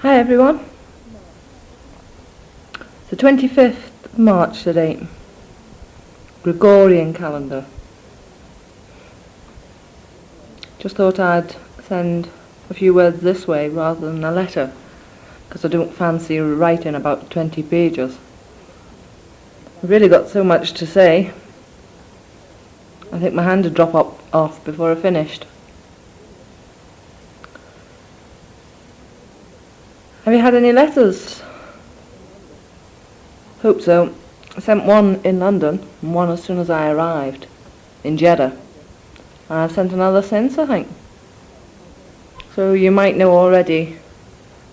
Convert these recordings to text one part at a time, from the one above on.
Hi everyone. It's the 25th of March today. Gregorian calendar. Just thought I'd send a few words this way rather than a letter, because I don't fancy writing about 20 pages. I've really got so much to say. I think my hand would drop off before I finished. Have you had any letters? Hope so. I sent one in London and one as soon as I arrived in Jeddah. And I've sent another since, I think. So you might know already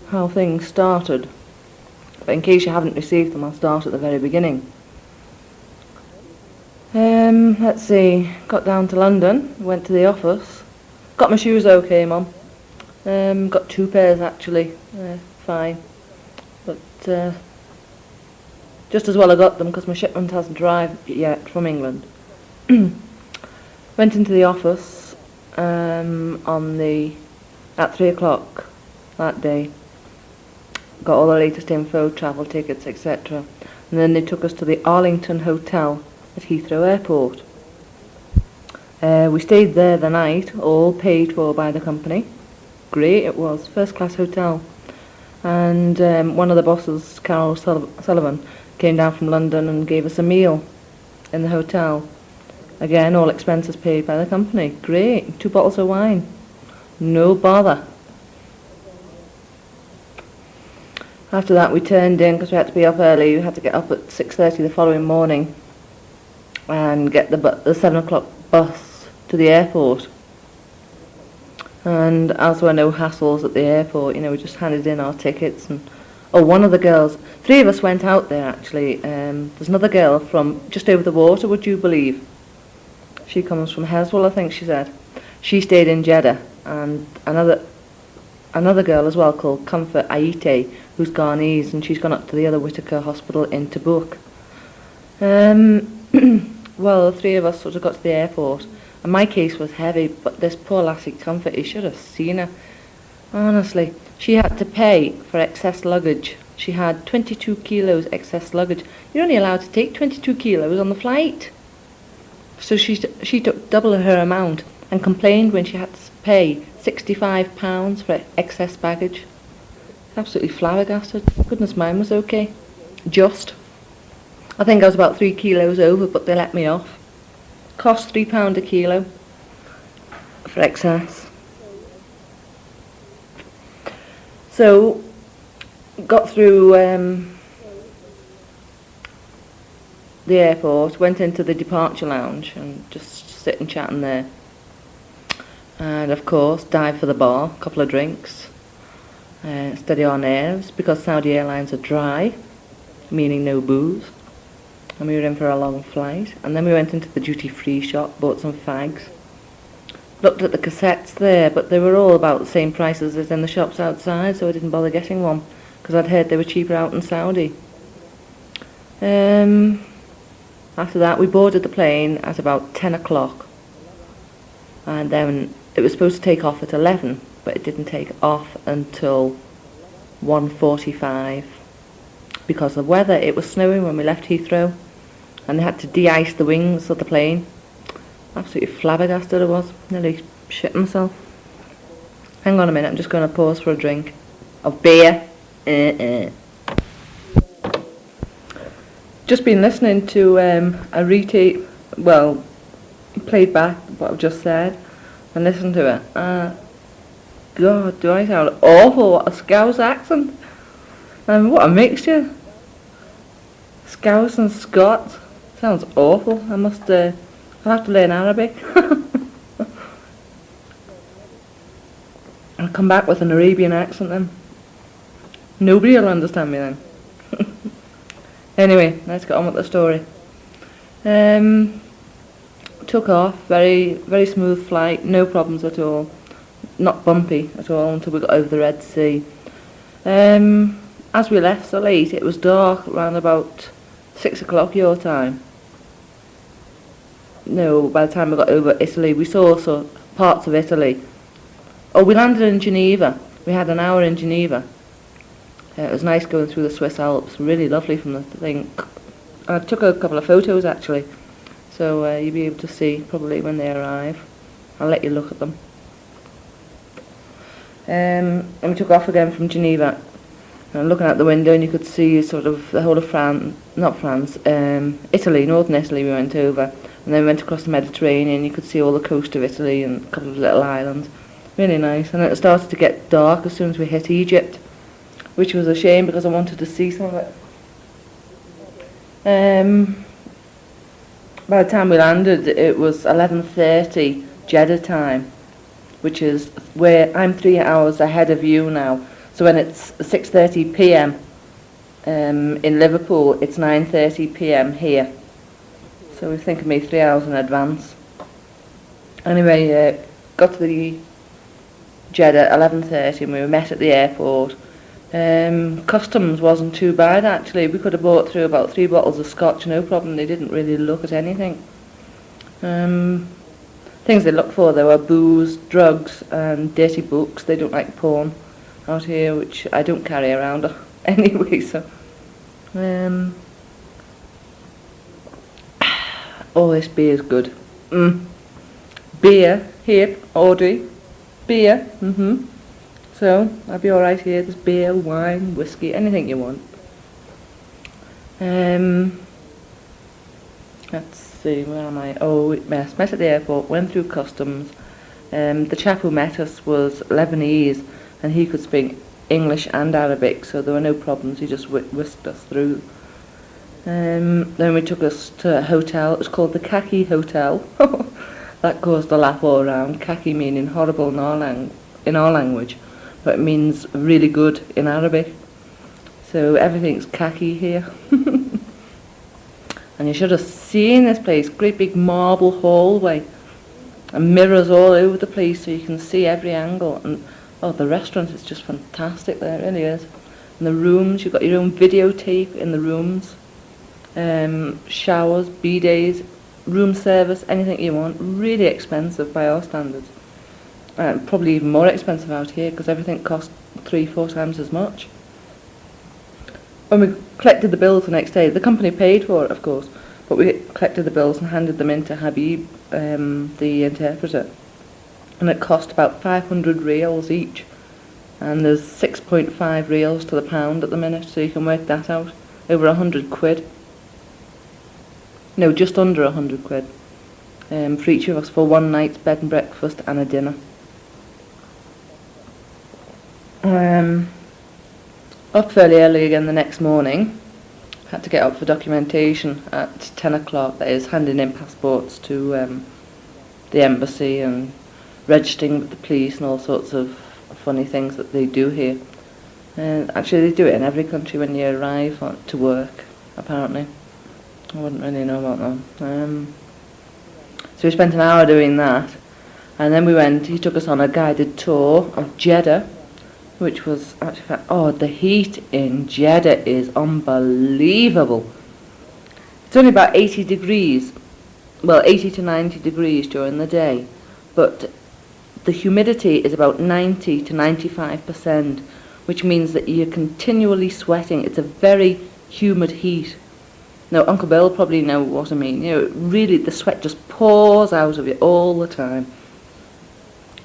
how things started. But in case you haven't received them, I'll start at the very beginning. Let's see. Got down to London, went to the office. Got my shoes okay, Mum. Got 2 pairs actually. Fine. But just as well I got them because my shipment hasn't arrived yet from England. Went into the office at 3 o'clock that day. Got all the latest info, travel tickets, etc. And then they took us to the Arlington Hotel at Heathrow Airport. We stayed there the night, all paid for by the company. Great, it was. First class hotel. And one of the bosses, Carol Sullivan, came down from London and gave us a meal in the hotel. Again, all expenses paid by the company. Great. 2 bottles of wine. No bother. After that we turned in because we had to be up early. We had to get up at 6:30 the following morning and get the 7 o'clock bus to the airport. And as there were no hassles at the airport, we just handed in our tickets. And one of the girls, 3 of us went out there actually. There's another girl from just over the water, would you believe? She comes from Heswell, I think she said. She stayed in Jeddah, and another girl as well called Comfort Aite, who's Ghanese, and she's gone up to the other Whitaker hospital in Tabuk. Well, the 3 of us sort of got to the airport. And my case was heavy, but this poor lassie Comfort, you should have seen her. Honestly, she had to pay for excess luggage. She had 22 kilos excess luggage. You're only allowed to take 22 kilos on the flight. So she took double her amount and complained when she had to pay £65 for excess baggage. Absolutely flabbergasted. Goodness, mine was okay. Just. I think I was about 3 kilos over, but they let me off. Cost £3 a kilo for excess. So, got through the airport, went into the departure lounge and just sitting chatting there. And of course, dived for the bar, a couple of drinks, steady our nerves because Saudi Airlines are dry, meaning no booze. And we were in for a long flight. And then we went into the duty-free shop, bought some fags. Looked at the cassettes there, but they were all about the same prices as in the shops outside, so I didn't bother getting one, because I'd heard they were cheaper out in Saudi. After that, we boarded the plane at about 10 o'clock. And then it was supposed to take off at 11, but it didn't take off until 1:45. Because of the weather. It was snowing when we left Heathrow, and they had to de-ice the wings of the plane. Absolutely flabbergasted I was. Nearly shit myself. Hang on a minute, I'm just going to pause for a drink of beer. Just been listening to a retape, played back what I've just said, and listened to it. God, do I sound awful? What a Scouse accent. What a mixture. Scouse and Scots. Sounds awful. I'll have to learn Arabic. I'll come back with an Arabian accent then. Nobody will understand me then. Anyway, let's get on with the story. Took off, very, very smooth flight, no problems at all. Not bumpy at all until we got over the Red Sea. As we left so late, it was dark around about 6 o'clock your time. No, by the time we got over Italy, we saw parts of Italy. We landed in Geneva. We had an hour in Geneva. It was nice going through the Swiss Alps, really lovely from the thing. I took a couple of photos actually, so you'll be able to see probably when they arrive. I'll let you look at them. And we took off again from Geneva. And looking out the window, and you could see sort of the whole of France, not France, Italy, northern Italy we went over. And then we went across the Mediterranean, you could see all the coast of Italy and a couple of little islands. Really nice. And it started to get dark as soon as we hit Egypt, which was a shame because I wanted to see some of it. By the time we landed, it was 11:30 Jeddah time, which is where I'm 3 hours ahead of you now. So when it's 6:30 p.m. In Liverpool, it's 9:30 p.m. here. So we're thinking maybe 3 hours in advance. Anyway, got to the Jeddah at 11:30 and we were met at the airport. Customs wasn't too bad actually. We could have bought through about 3 bottles of scotch, no problem. They didn't really look at anything. Things they look for, there were booze, drugs and dirty books. They don't like porn out here, which I don't carry around anyway, so oh, this beer is good. Beer here, Audrey, beer. So I'll be alright here. There's beer, wine, whiskey, anything you want. Let's see, where am I? Oh, we met at the airport, went through customs. The chap who met us was Lebanese, and he could speak English and Arabic, so there were no problems. He just whisked us through. Then we took us to a hotel. It was called the Khaki Hotel. That caused a laugh all around. Khaki meaning horrible in our language, but it means really good in Arabic. So everything's khaki here. And you should have seen this place. Great big marble hallway and mirrors all over the place so you can see every angle. And oh, the restaurant is just fantastic there, it really is. And the rooms, you've got your own videotape in the rooms. Showers, bidets, room service, anything you want. Really expensive by our standards. Probably even more expensive out here because everything costs 3-4 times as much. When we collected the bills the next day, the company paid for it, of course, but we collected the bills and handed them in to Habib, the interpreter, and it cost about 500 reals each, and there's 6.5 reals to the pound at the minute, so you can work that out. Over 100 quid. No, just under 100 quid for each of us for one night's bed and breakfast and a dinner. Up fairly early again the next morning. Had to get up for documentation at 10 o'clock, that is handing in passports to the embassy and registering with the police and all sorts of funny things that they do here. Actually they do it in every country when you arrive to work, apparently. I wouldn't really know about that. So we spent an hour doing that, and then he took us on a guided tour of Jeddah, which was actually, the heat in Jeddah is unbelievable. It's only about 80 degrees, well 80 to 90 degrees during the day, but the humidity is about 90 to 95%, which means that you're continually sweating. It's a very humid heat. Now, Uncle Bill probably know what I mean. You know, really, the sweat just pours out of you all the time.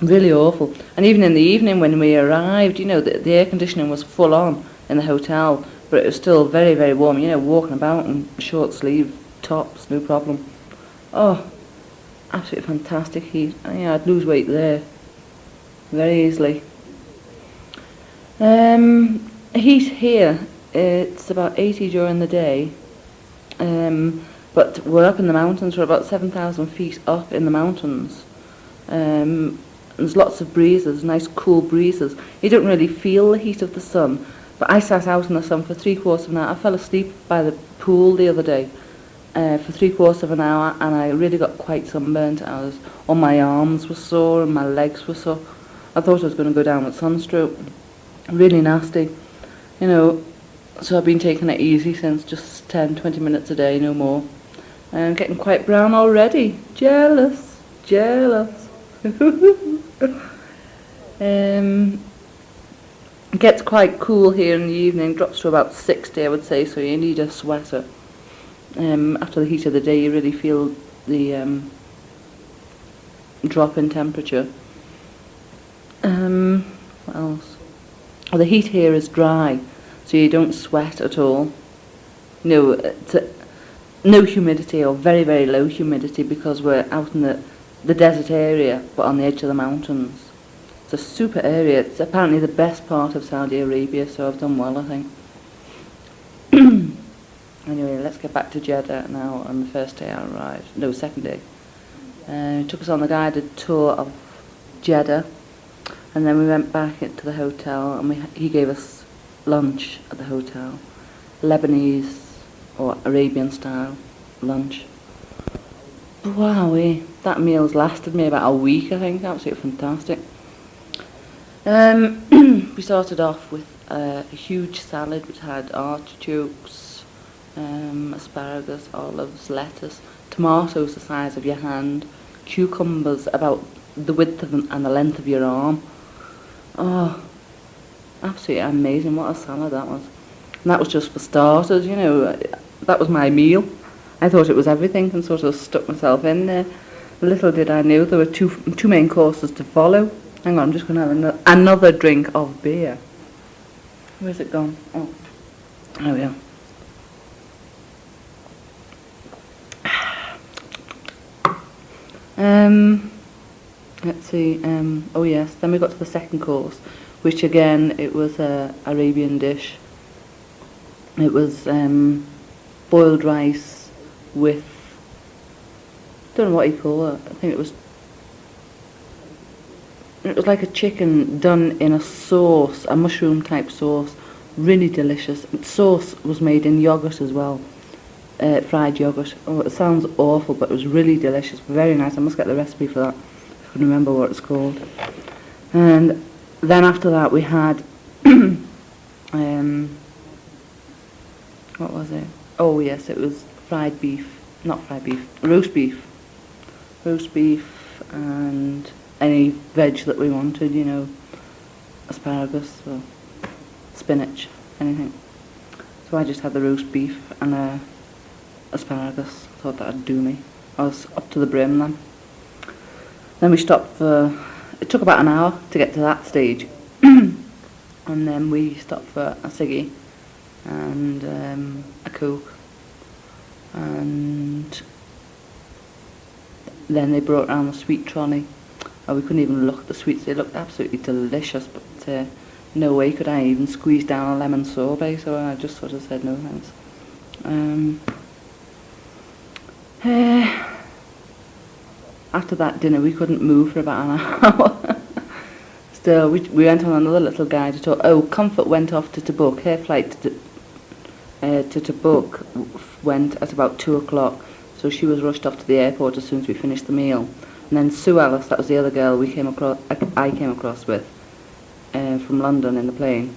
Really awful. And even in the evening when we arrived, you know, the air conditioning was full on in the hotel, but it was still very, very warm. You know, walking about in short sleeve tops, no problem. Oh, absolutely fantastic heat. Yeah, I'd lose weight there very easily. Heat here, it's about 80 during the day. But we're up in the mountains. We're about 7,000 feet up in the mountains. There's lots of breezes, nice cool breezes. You don't really feel the heat of the sun, but I sat out in the sun for 3/4 of an hour. I fell asleep by the pool the other day for 3/4 of an hour, and I really got quite sunburnt. All my arms were sore and my legs were sore. I thought I was going to go down with sunstroke. Really nasty, you know. So I've been taking it easy since, just 10-20 minutes a day, no more. I'm getting quite brown already. Jealous. It gets quite cool here in the evening, drops to about 60 I would say, so you need a sweater. After the heat of the day you really feel the drop in temperature. What else? Well, the heat here is dry, so you don't sweat at all. No, no humidity, or very, very low humidity, because we're out in the desert area, but on the edge of the mountains. It's a super area. It's apparently the best part of Saudi Arabia, so I've done well, I think. Anyway, let's get back to Jeddah now. On the first day I arrived, no, second day. He took us on the guided tour of Jeddah, and then we went back into the hotel, and he gave us lunch at the hotel, Lebanese or Arabian style lunch. Wowee, that meal's lasted me about a week, I think. Absolutely fantastic. We started off with a huge salad which had artichokes, asparagus, olives, lettuce, tomatoes the size of your hand, cucumbers about the width of and the length of your arm. Oh, absolutely amazing. What a salad that was. And that was just for starters, you know. That was my meal. I thought it was everything and sort of stuck myself in there. Little did I know there were two main courses to follow. Hang on, I'm just going to have another drink of beer. Where's it gone? Oh, there we are. Let's see. Oh yes, then we got to the second course, which again, it was a Arabian dish. It was boiled rice with, don't know what you call it. I think it was like a chicken done in a sauce, a mushroom type sauce, really delicious. Sauce was made in yogurt as well, fried yogurt. Oh, it sounds awful, but it was really delicious, very nice. I must get the recipe for that, if I can remember what it's called. And then after that we had, what was it? Oh yes, it was fried beef, not fried beef, roast beef and any veg that we wanted, you know, asparagus or spinach, anything. So I just had the roast beef and asparagus. Thought that'd do me. I was up to the brim then. Then we stopped for, it took about an hour to get to that stage. And then we stopped for a ciggy and a Coke. And then they brought around the sweet trolley. Oh, we couldn't even look at the sweets. They looked absolutely delicious, but no way could I even squeeze down a lemon sorbet, so I just sort of said no thanks. After that dinner, we couldn't move for about an hour. Still, we went on another little guided tour. Oh, Comfort went off to Tabuk. Her flight to Tabuk went at about 2 o'clock, so she was rushed off to the airport as soon as we finished the meal. And then Sue Alice, that was the other girl I came across with from London in the plane.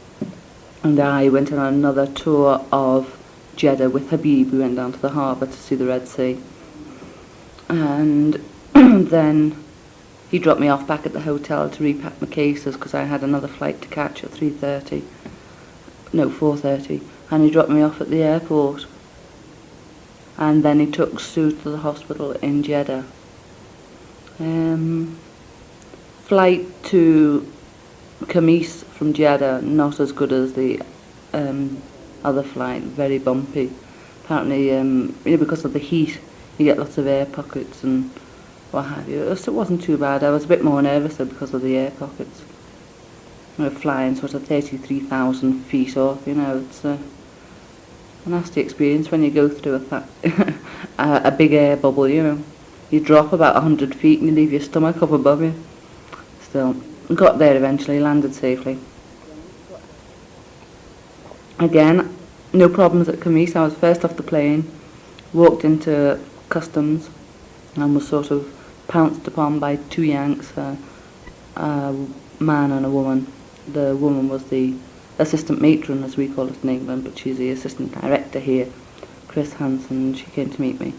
And I went on another tour of Jeddah with Habib. We went down to the harbour to see the Red Sea. And then he dropped me off back at the hotel to repack my cases because I had another flight to catch at 4:30. And he dropped me off at the airport. And then he took Sue to the hospital in Jeddah. Flight to Khamis from Jeddah, not as good as the other flight, very bumpy. Apparently, because of the heat, you get lots of air pockets and what have you. It wasn't too bad. I was a bit more nervous though because of the air pockets. We're flying sort of 33,000 feet off, you know. It's a nasty experience when you go through a big air bubble, you know. You drop about 100 feet and you leave your stomach up above you. Still, got there eventually, landed safely. Again, no problems at Khamis. I was first off the plane, walked into customs and was sort of pounced upon by two Yanks, a man and a woman. The woman was the assistant matron, as we call it in England, but she's the assistant director here, Chris Hansen. She came to meet me.